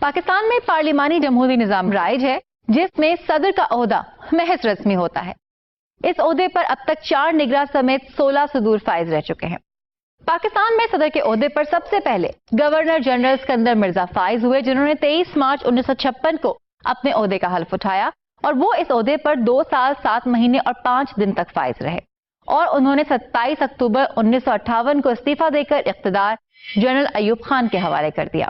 پاکستان میں پارلیمانی جمہوری نظام رائج ہے جس میں صدر کا عہدہ محض رسمی ہوتا ہے. اس عہدے پر اب تک 4 نگراں سمیت 16 صدور فائز رہ چکے ہیں. پاکستان میں صدر کے عہدے پر سب سے پہلے گورنر جنرل اسکندر مرزا فائز ہوئے، جنہوں نے 23 مارچ 1956 کو اپنے عہدے کا حلف اٹھایا اور وہ اس عہدے پر 2 سال 7 مہینے اور 5 دن تک فائز رہے اور انہوں نے 27 اکتوبر 1958 کو استعفیٰ دے کر اقتدار جنرل ایوب خان کے حوالے کر دیا.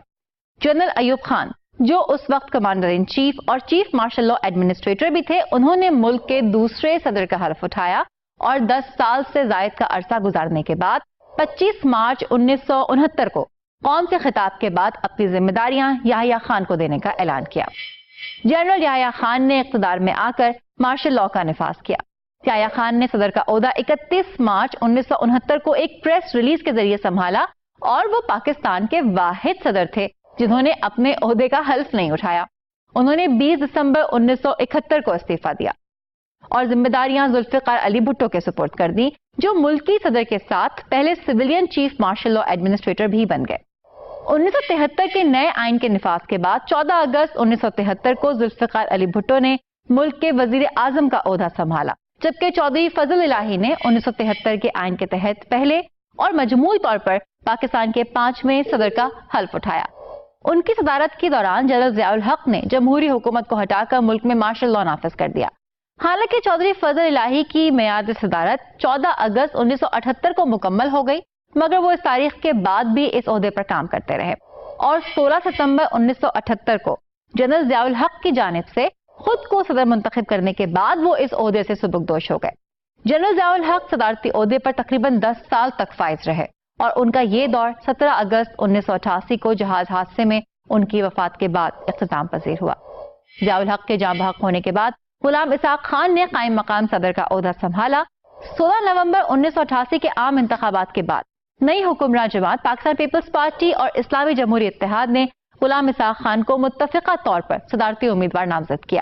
جنرل ایوب خان جو اس وقت کمانڈر ان چیف اور چیف مارشل لا ایڈمنسٹریٹر بھی تھے، انہوں نے ملک کے دوسرے صدر کا حلف اٹھایا اور 10 سال سے زائد کا عرصہ گزارنے کے بعد 25 مارچ 1969 کو قوم سے خطاب کے بعد اپنی ذمہ داریاں یحییٰ خان کو دینے کا اعلان کیا. جنرل یحییٰ خان نے اقتدار میں آ کر مارشل لا کا نفاذ کیا. یحییٰ خان نے صدر کا عہدہ 31 مارچ 1969 کو ایک پریس ریلیز کے ذریعے سنبھالا اور وہ پاکستان کے واحد صدر تھے جنہوں نے اپنے عہدے کا حلف نہیں اٹھایا. انہوں نے 20 دسمبر 1971 کو استعفیٰ دیا اور ذمہ داریاں ذوالفقار علی بھٹو کے سپرد کر دی، جو ملکی صدر کے ساتھ پہلے civilian chief martial law administrator بھی بن گئے. 1973 کے نئے آئین کے نفاذ کے بعد 14 اگست 1973 کو ذوالفقار علی بھٹو نے ملک کے وزیر اعظم کا عہدہ سنبھالا، جبکہ چودھری فضل الہی نے 1973 کے آئین کے تحت پہلے اور مجموعی طور پر پاکستان کے 5ویں صدر کا حلف اٹھایا. ان کی صدارت کے دوران جنرل ضیاء الحق نے جمہوری حکومت کو ہٹا کر ملک میں مارشل لا نافذ کر دیا. حالانکہ چودھری فضل الہی کی میعاد صدارت 14 اگست 1978 کو مکمل ہو گئی، مگر وہ اس تاریخ کے بعد بھی اس عہدے پر کام کرتے رہے اور 16 ستمبر 1978 کو جنرل ضیاء الحق کی جانب سے خود کو صدر منتخب کرنے کے بعد وہ اس عہدے سے سبکدوش ہو گئے. جنرل ضیاء الحق صدارتی عہدے پر تقریباً 10 سال تک فائز رہے اور ان کا یہ دور 17 اگست 1988 کو جہاز حادثے میں ان کی وفات کے بعد اختتام پذیر ہوا. ضیاء الحق کے جاں بحق ہونے کے بعد غلام اسحاق خان نے قائم مقام صدر کا عہدہ سنبھالا. 16 نومبر 1988 کے عام انتخابات کے بعد نئی حکمراں جماعت پاکستان پیپلز پارٹی اور اسلامی جمہوری اتحاد نے غلام اسحاق خان کو متفقہ طور پر صدارتی امیدوار نامزد کیا.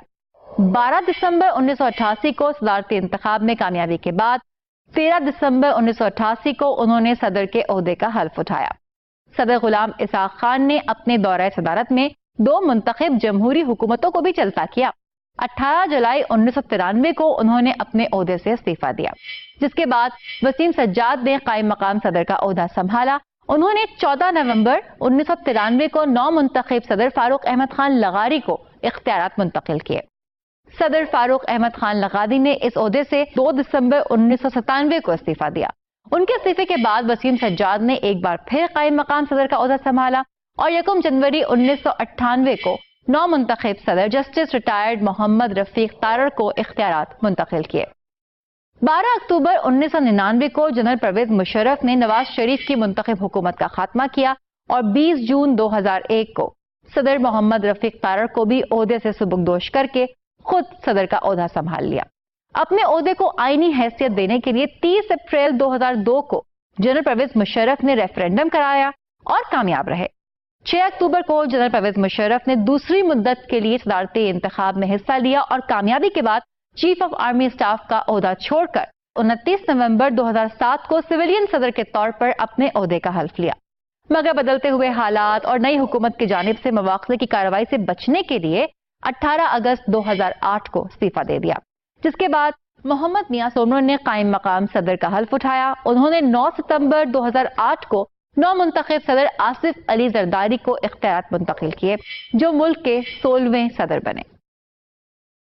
12 دسمبر 1988 کو صدارتی انتخاب میں کامیابی کے بعد 13 دسمبر 1988 کو انہوں نے صدر کے عہدے کا حلف اٹھایا. صدر غلام اسحاق خان نے اپنے دورہ صدارت میں 2 منتخب جمہوری حکومتوں کو بھی چلتا کیا. 18 جولائی 1993 کو انہوں نے اپنے عہدے سے استعفیٰ دیا، جس کے بعد وسیم سجاد نے قائم مقام صدر کا عہدہ سنبھالا. انہوں نے 14 نومبر 1993 کو نو منتخب صدر فاروق احمد خان لغاری کو اختیارات منتقل کیے. صدر فاروق احمد خان لغاری نے اس عہدے سے 2 دسمبر 1997 کو استعفیٰ دیا. ان کے استعفے کے بعد وسیم سجاد نے ایک بار پھر قائم مقام صدر کا عہدہ سنبھالا اور 1 جنوری 1998 کو نو منتخب صدر جسٹس ریٹائرڈ محمد رفیق تارڑ کو اختیارات منتقل کیے. 12 اکتوبر 1999 کو جنرل پرویز مشرف نے نواز شریف کی منتخب حکومت کا خاتمہ کیا اور 20 جون 2001 کو صدر محمد رفیق تارڑ کو بھی عہدے سے سبکدوش کر کے خود صدر کا عہدہ سنبھال لیا. اپنے عہدے کو آئینی حیثیت دینے کے لیے 30 اپریل 2002 کو جنرل پرویز مشرف نے ریفرینڈم کرایا اور کامیاب رہے. 6 اکتوبر کو جنرل پرویز مشرف نے دوسری مدت کے لیے صدارتی انتخاب میں حصہ لیا اور کامیابی کے بعد چیف آف آرمی اسٹاف کا عہدہ چھوڑ کر 29 نومبر 2007 کو سویلین صدر کے طور پر اپنے عہدے کا حلف لیا. مگر بدلتے ہوئے حالات اور نئی حکومت کی جانب سے مواخذے کی کارروائی سے بچنے کے لیے 18 اگست 2008 کو استعفیٰ دے دیا، جس کے بعد محمد میاں سومرن نے قائم مقام صدر کا حلف اٹھایا. انہوں نے 9 ستمبر 2008 کو نو منتخب صدر آصف علی زرداری کو اختیارات منتقل کیے، جو ملک کے 16ویں صدر بنے.